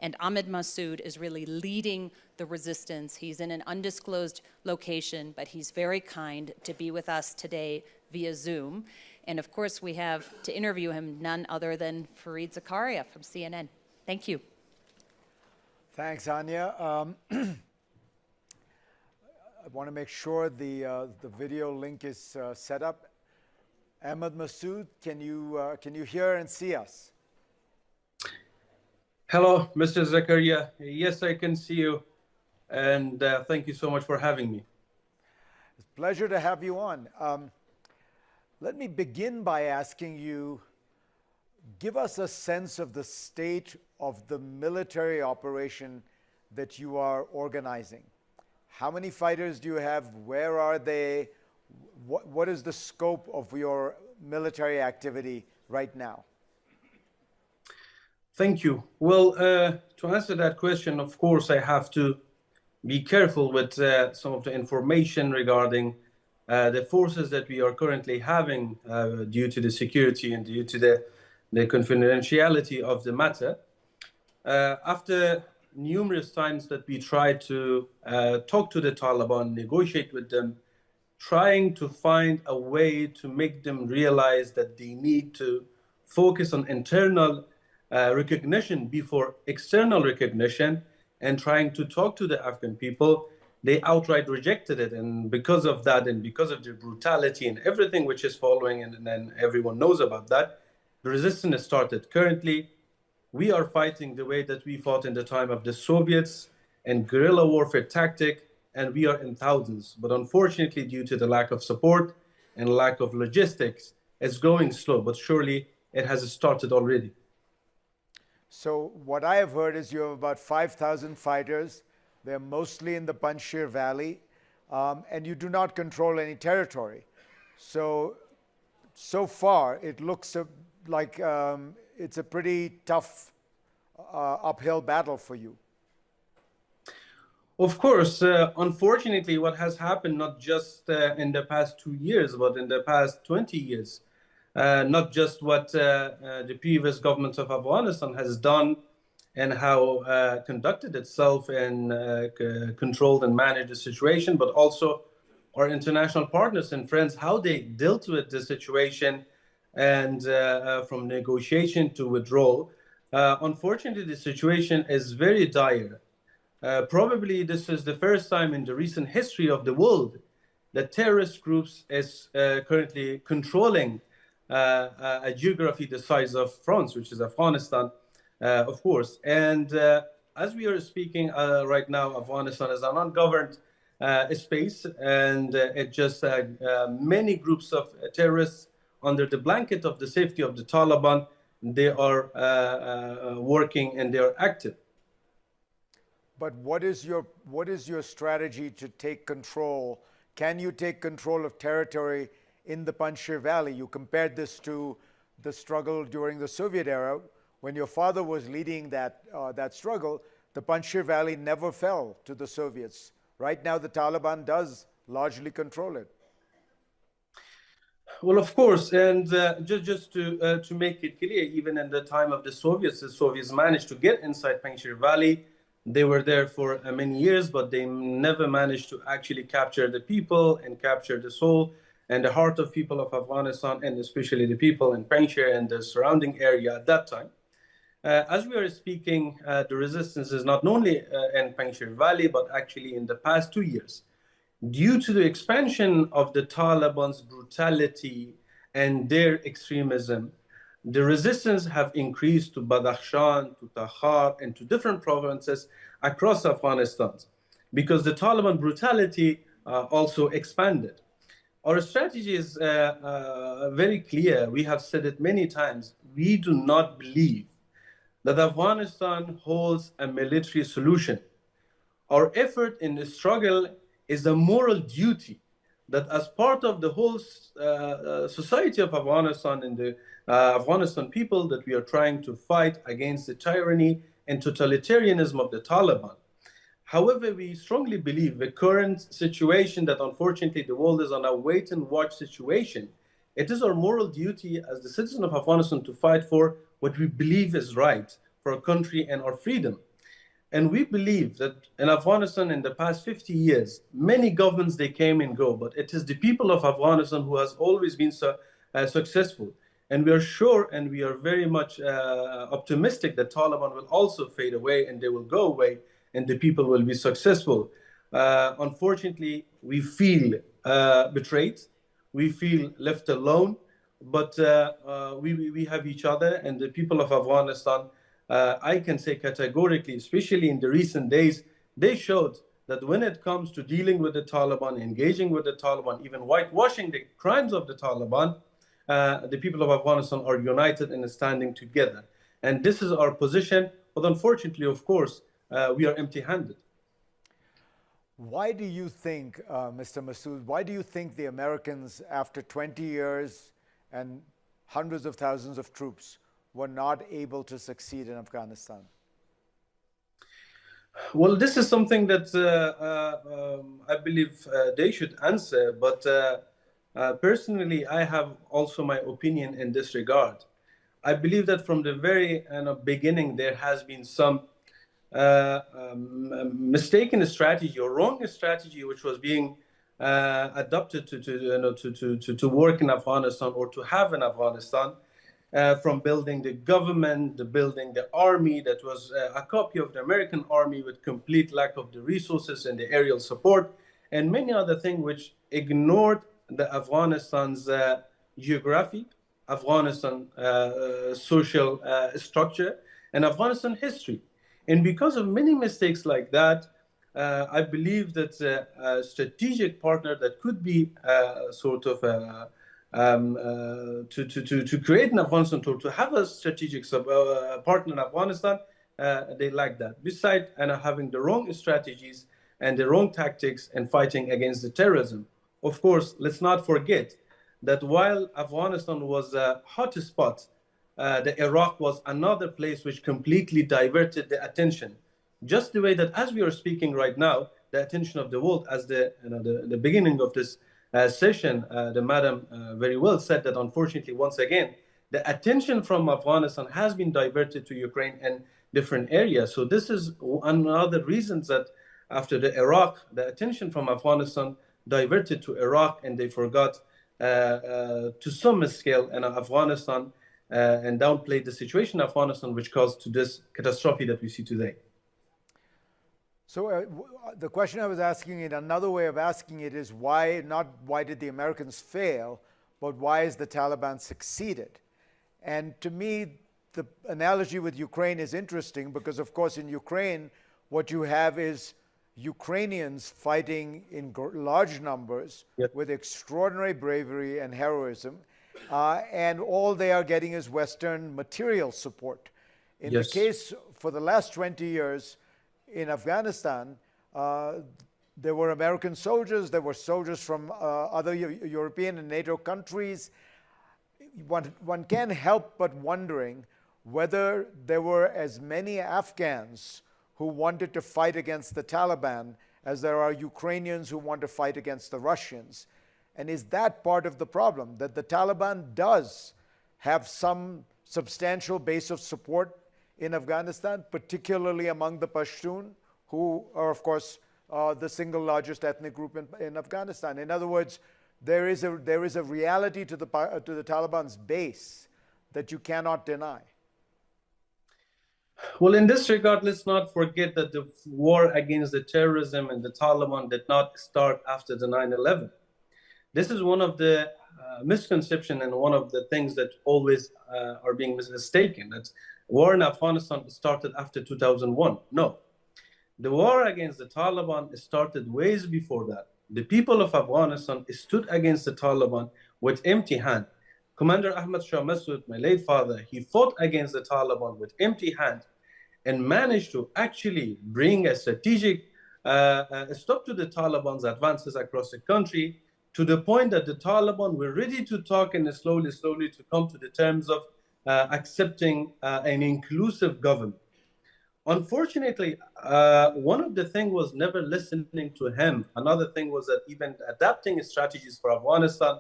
And Ahmad Massoud is really leading the resistance. He's in an undisclosed location, but he's very kind to be with us today via Zoom. And of course, we have to interview him none other than Fareed Zakaria from CNN. Thank you. Thanks, Anya. I want to make sure the video link is set up. Ahmad Massoud, can you hear and see us? Hello, Mr. ذكريا. Yes, I can see you. And thank you so much for having me. It's a pleasure to have you on. Let me begin by asking you, give us a sense of the state of the military operation that you are organizing. How many fighters do you have? Where are they? What is the scope of your military activity right now? Thank you. Well, to answer that question, of course, I have to be careful with some of the information regarding the forces that we are currently having due to the security and due to the confidentiality of the matter. After numerous times that we tried to talk to the Taliban, negotiate with them, trying to find a way to make them realize that they need to focus on internal recognition before external recognition, and trying to talk to the Afghan people, they outright rejected it. And because of that, and because of the brutality and everything which is following, and then everyone knows about that, the resistance started. Currently, we are fighting the way that we fought in the time of the Soviets and guerrilla warfare tactic, and we are in thousands. But unfortunately, due to the lack of support and lack of logistics, it's going slow, but surely it has started already. So what I have heard is you have about 5,000 fighters. They're mostly in the Panjshir Valley, and you do not control any territory. So far, it looks like it's a pretty tough uphill battle for you. Of course, unfortunately, what has happened, not just in the past 2 years, but in the past 20 years, not just what the previous government of Afghanistan has done and how conducted itself and controlled and managed the situation, but also our international partners and friends, how they dealt with the situation and from negotiation to withdrawal. Unfortunately, the situation is very dire. Probably this is the first time in the recent history of the world that terrorist groups is currently controlling a geography the size of France, which is Afghanistan, of course. And as we are speaking right now, Afghanistan is an ungoverned space, and it just many groups of terrorists under the blanket of the safety of the Taliban, they are working and they are active. But what is your strategy to take control? Can you take control of territory in the Panjshir Valley? You compared this to the struggle during the Soviet era. When your father was leading that struggle, the Panjshir Valley never fell to the Soviets. Right now, the Taliban does largely control it. Well, of course, and just to make it clear, even in the time of the Soviets managed to get inside Panjshir Valley. They were there for many years, but they never managed to actually capture the people and capture the soul and the heart of people of Afghanistan, and especially the people in Panjshir and the surrounding area at that time. As we are speaking, the resistance is not only in Panjshir Valley, but actually in the past 2 years. Due to the expansion of the Taliban's brutality and their extremism, the resistance have increased to Badakhshan, to Takhar, and to different provinces across Afghanistan, because the Taliban brutality also expanded. Our strategy is very clear. We have said it many times. We do not believe that Afghanistan holds a military solution. Our effort in the struggle is a moral duty that, as part of the whole society of Afghanistan and the Afghanistan people, that we are trying to fight against the tyranny and totalitarianism of the Taliban. However, we strongly believe the current situation that unfortunately the world is on a wait and watch situation, it is our moral duty as the citizen of Afghanistan to fight for what we believe is right for our country and our freedom. And we believe that in Afghanistan in the past 50 years, many governments, they came and go, but it is the people of Afghanistan who has always been successful. And we are sure and we are very much optimistic that Taliban will also fade away and they will go away and the people will be successful. Unfortunately, we feel betrayed. We feel left alone, but we have each other and the people of Afghanistan. I can say categorically, especially in the recent days, they showed that when it comes to dealing with the Taliban, engaging with the Taliban, even whitewashing the crimes of the Taliban, the people of Afghanistan are united and standing together. And this is our position. But unfortunately, of course, we are empty-handed. Why do you think, Mr. Massoud, why do you think the Americans, after 20 years and hundreds of thousands of troops, were not able to succeed in Afghanistan? Well, this is something that I believe they should answer, but personally, I have also my opinion in this regard. I believe that from the very beginning, there has been some mistaken strategy or wrong strategy which was being adopted to work in Afghanistan or to have in Afghanistan. From building the government, building the army that was a copy of the American army with complete lack of the resources and the aerial support, and many other things which ignored the Afghanistan's geography, Afghanistan social structure, and Afghanistan history. And because of many mistakes like that, I believe that a strategic partner that could be sort of to create in Afghanistan, to have a strategic partner in Afghanistan, they lack that. Besides having the wrong strategies and the wrong tactics and fighting against the terrorism. Of course, let's not forget that while Afghanistan was a hot spot, the Iraq was another place which completely diverted the attention. Just the way that as we are speaking right now, the attention of the world, as the beginning of this session, the madam very well said that unfortunately, once again, the attention from Afghanistan has been diverted to Ukraine and different areas. So this is another reason that after the Iraq, the attention from Afghanistan diverted to Iraq and they forgot to some scale in Afghanistan and downplayed the situation in Afghanistan, which caused to this catastrophe that we see today. So the question I was asking it, another way of asking it is why, not why did the Americans fail, but why has the Taliban succeeded? And to me, the analogy with Ukraine is interesting because, of course, in Ukraine, what you have is Ukrainians fighting in large numbers with extraordinary bravery and heroism, and all they are getting is Western material support. In the case, for the last 20 years, in Afghanistan, there were American soldiers, there were soldiers from other European and NATO countries. One can't help but wondering whether there were as many Afghans who wanted to fight against the Taliban as there are Ukrainians who want to fight against the Russians. And is that part of the problem, that the Taliban does have some substantial base of support in Afghanistan, particularly among the Pashtun, who are, of course, the single largest ethnic group in Afghanistan? In other words, there is a reality to the Taliban's base that you cannot deny. Well, in this regard, let's not forget that the war against the terrorism and the Taliban did not start after the 9/11. This is one of the misconceptions and one of the things that always are being mistaken. That war in Afghanistan started after 2001. No. The war against the Taliban started ways before that. The people of Afghanistan stood against the Taliban with empty hand. Commander Ahmad Shah Massoud, my late father, he fought against the Taliban with empty hand and managed to actually bring a strategic stop to the Taliban's advances across the country, to the point that the Taliban were ready to talk and slowly to come to the terms of accepting an inclusive government. Unfortunately, one of the things was never listening to him. Another thing was that even adapting strategies for Afghanistan,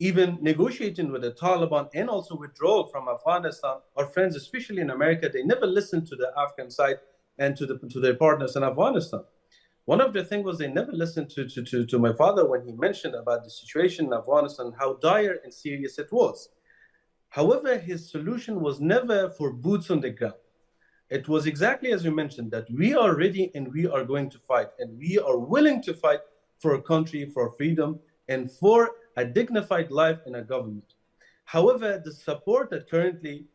even negotiating with the Taliban and also withdrawal from Afghanistan, our friends, especially in America, they never listened to the Afghan side and to their partners in Afghanistan. One of the things was they never listened to my father when he mentioned about the situation in Afghanistan, how dire and serious it was. However, his solution was never for boots on the ground. It was exactly as you mentioned, that we are ready and we are going to fight, and we are willing to fight for a country, for freedom, and for a dignified life in a government. However, the support that currently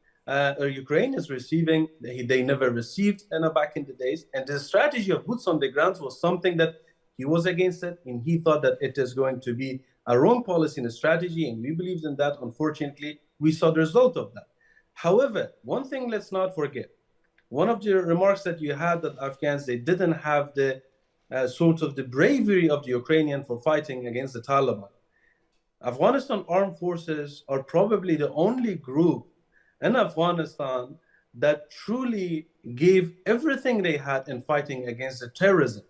Ukraine is receiving, they never received back in the days. And the strategy of boots on the ground was something that he was against it, and he thought that it is going to be a wrong policy and a strategy, and we believed in that. Unfortunately, we saw the result of that. However, one thing let's not forget, one of the remarks that you had that Afghans, they didn't have the sort of the bravery of the Ukrainian for fighting against the Taliban. Afghanistan armed forces are probably the only group in Afghanistan that truly gave everything they had in fighting against the terrorism.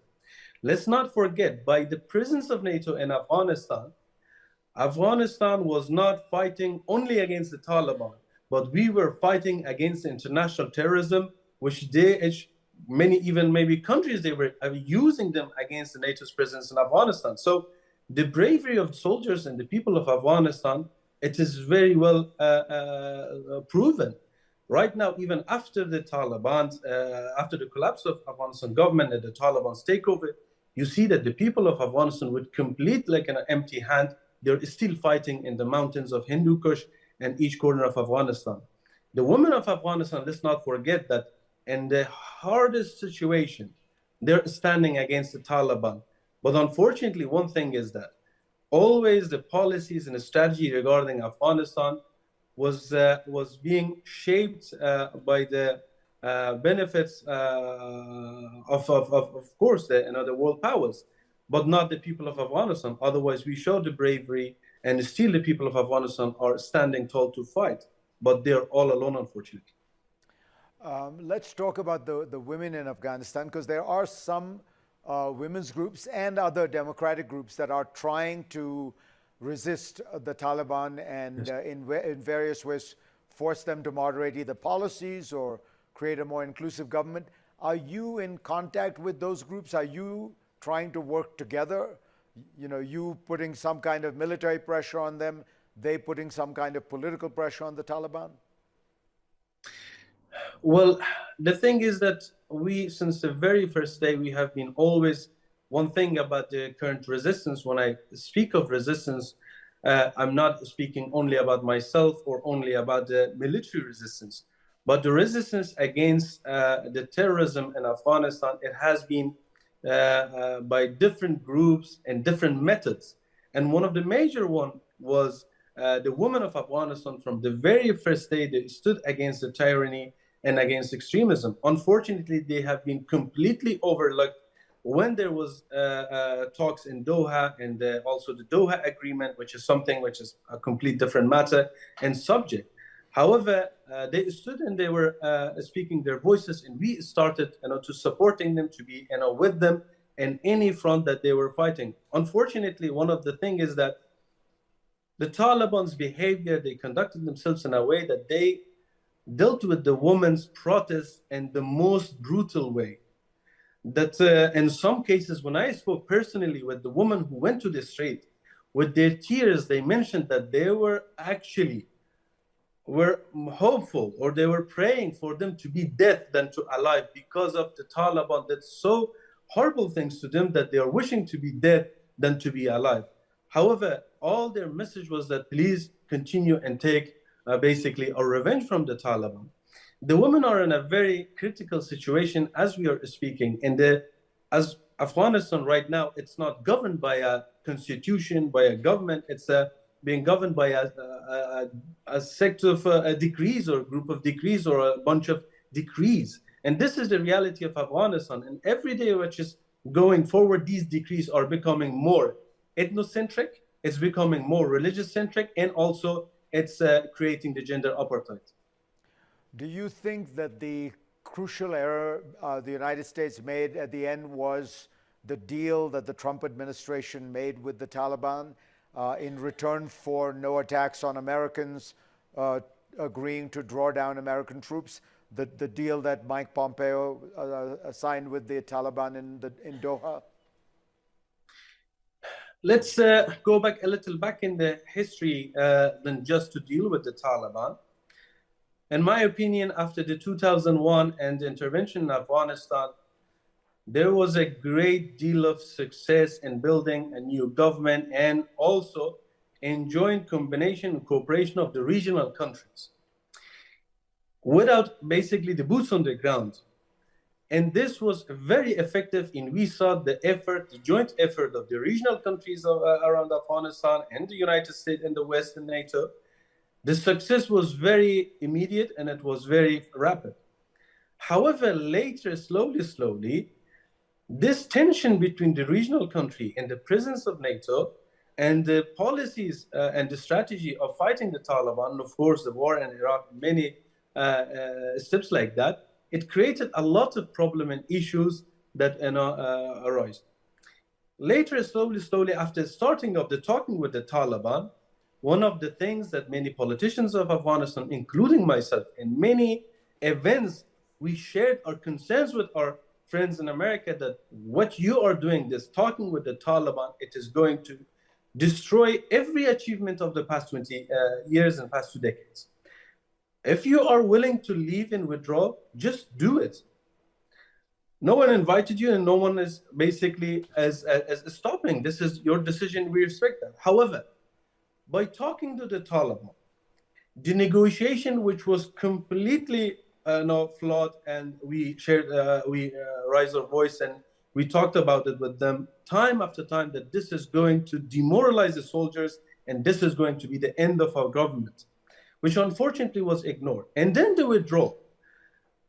Let's not forget, by the presence of NATO in Afghanistan, Afghanistan was not fighting only against the Taliban, but we were fighting against international terrorism, which many even maybe countries, they were using them against the NATO's presence in Afghanistan. So the bravery of soldiers and the people of Afghanistan, it is very well proven. Right now, even after the Taliban, after the collapse of Afghanistan government and the Taliban's takeover, you see that the people of Afghanistan with complete like an empty hand, they're still fighting in the mountains of Hindu Kush and each corner of Afghanistan. The women of Afghanistan, let's not forget that in the hardest situation, they're standing against the Taliban. But unfortunately, one thing is that always the policies and the strategy regarding Afghanistan was being shaped by the benefits of course, the world powers, but not the people of Afghanistan. Otherwise, we show the bravery, and still the people of Afghanistan are standing tall to fight, but they're all alone, unfortunately. Let's talk about the women in Afghanistan, because there are some women's groups and other democratic groups that are trying to resist the Taliban and in various ways force them to moderate either policies or create a more inclusive government. Are you in contact with those groups? Are you trying to work together? You know, you putting some kind of military pressure on them, they putting some kind of political pressure on the Taliban? Well, the thing is that we, since the very first day, we have been always, one thing about the current resistance, when I speak of resistance, I'm not speaking only about myself or only about the military resistance, but the resistance against the terrorism in Afghanistan, it has been by different groups and different methods. And one of the major one was the women of Afghanistan. From the very first day, they stood against the tyranny and against extremism. Unfortunately, they have been completely overlooked when there was talks in Doha, and also the Doha Agreement, which is something which is a complete different matter and subject. However, they stood and they were speaking their voices, and we started to supporting them, to be with them in any front that they were fighting. Unfortunately, one of the things is that the Taliban's behavior, they conducted themselves in a way that they dealt with the women's protest in the most brutal way. That in some cases, when I spoke personally with the women who went to the street, with their tears, they mentioned that they were hopeful, or they were praying for them to be dead than to alive, because of the Taliban did so horrible things to them that they are wishing to be dead than to be alive. However, all their message was that please continue and take basically a revenge from the Taliban. The women are in a very critical situation as we are speaking. As Afghanistan right now, it's not governed by a constitution, by a government. It's being governed by a sect of decrees, or a group of decrees, or a bunch of decrees. And this is the reality of Afghanistan. And every day which is going forward, these decrees are becoming more ethnocentric, it's becoming more religious-centric, and also it's creating the gender apartheid. Do you think that the crucial error the United States made at the end was the deal that the Trump administration made with the Taliban in return for no attacks on Americans, agreeing to draw down American troops? the deal that Mike Pompeo signed with the Taliban in Doha? Let's go back a little back in the history than just to deal with the Taliban. In my opinion, after the 2001 and the intervention in Afghanistan, there was a great deal of success in building a new government and also in joint combination and cooperation of the regional countries without basically the boots on the ground. And this was very effective in we saw the effort, the joint effort of the regional countries around Afghanistan and the United States and the West and NATO. The success was very immediate and it was very rapid. However, later, slowly, this tension between the regional country and the presence of NATO and the policies and the strategy of fighting the Taliban, of course, the war in Iraq, many steps like that, it created a lot of problem and issues that arose. Later, slowly, after starting of the talking with the Taliban, one of the things that many politicians of Afghanistan, including myself, in many events, we shared our concerns with our friends in America that what you are doing, this talking with the Taliban, it is going to destroy every achievement of the past 20 years and past 2 decades. If you are willing to leave and withdraw, just do it. No one invited you and no one is basically as stopping. This is your decision, we respect that. However, by talking to the Taliban, the negotiation which was completely flawed, and we shared, we raised our voice and we talked about it with them time after time that this is going to demoralize the soldiers and this is going to be the end of our government, which unfortunately was ignored. And then the withdrawal.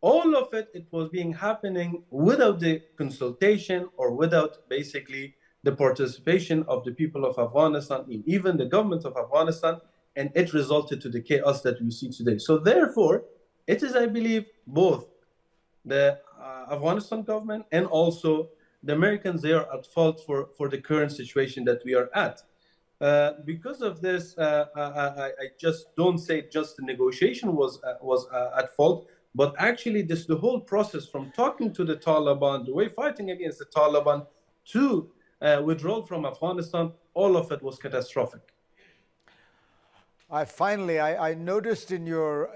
All of it, it was being happening without the consultation or without basically the participation of the people of Afghanistan, even the government of Afghanistan, and it resulted to the chaos that we see today. So therefore, it is, I believe, both the Afghanistan government and also the Americans, they are at fault for the current situation that we are at. Because of this, I just don't say just the negotiation was at fault, but actually the whole process from talking to the Taliban, the way fighting against the Taliban, to withdrawal from Afghanistan, all of it was catastrophic. I noticed in your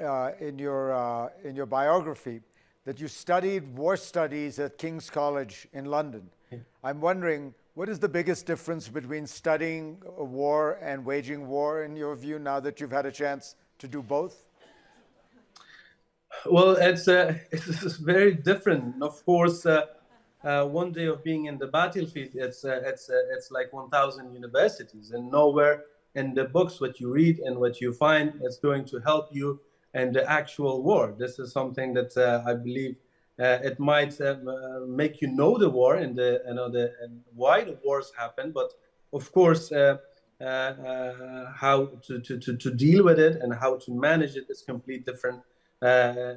biography that you studied war studies at King's College in London. Yeah. I'm wondering, what is the biggest difference between studying a war and waging war, in your view, now that you've had a chance to do both? Well, it's very different. Of course, one day of being in the battlefield, it's like 1,000 universities, and nowhere in the books what you read and what you find is going to help you in the actual war. This is something that I believe it might make you know the war and and why the wars happen, but of course how to deal with it and how to manage it is completely different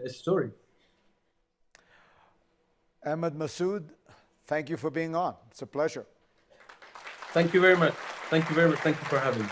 story. Ahmad, Massoud, thank you for being on. It's a pleasure. Thank you very much. Thank you very much. Thank you for having me.